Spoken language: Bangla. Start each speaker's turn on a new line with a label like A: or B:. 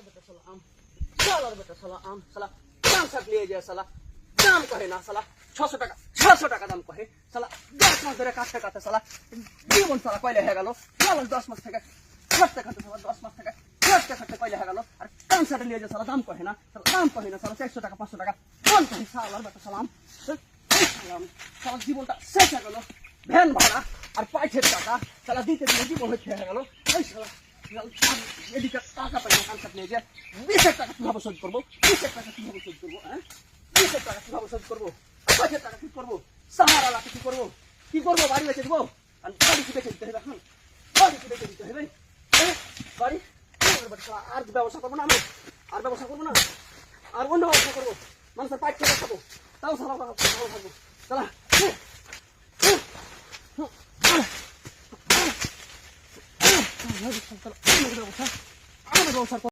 A: बेटा साला आम, साला बेटा साला आम, साला 5 लिए যায় সালা দাম কহে না সালা 600 টাকা দাম কহে সালা 10 মাস ধরে কাটতে কাটতে সালা জীবন সালা কয়লে হয়ে গেল সালা 10 মাস থেকে কাটতে কাটতে সালা 10 মাস থেকে কাটতে কাটতে কয়লে হয়ে গেল আর 5 लिए যায় সালা দাম কহে না সালা 400 টাকা 500 টাকা কোন কহে সালা বেটা সালাম সালা জীবনটা শেষ হয়ে গেল ভ্যান ভাড়া আর পাইছের টাকা সালা দিতে দিতে জীবন হয়ে গেল এই সালা এদিকে টাকা পাই না কানসাট নিয়ে যায় 20 টাকা কিভাবে শোধ করবো 20 টাকা কিভাবে শোধ করবো হ্যাঁ 20 টাকা কিভাবে শোধ করবো 5 টাকা কি করবো সাহারা লাখ কি করবো বাড়ি বেচে দেবো আর বাড়ি কি বেচে দিতে হবে এখন বাড়ি কি বেচে দিতে হবে বাড়ি আর ব্যবসা করবো না আমি আর ব্যবসা করবো না আর অন্য ব্যবসা করবো মানুষের পাইপ খেয়ে খাবো তাও সারা থাকবো চালা ব্যবসা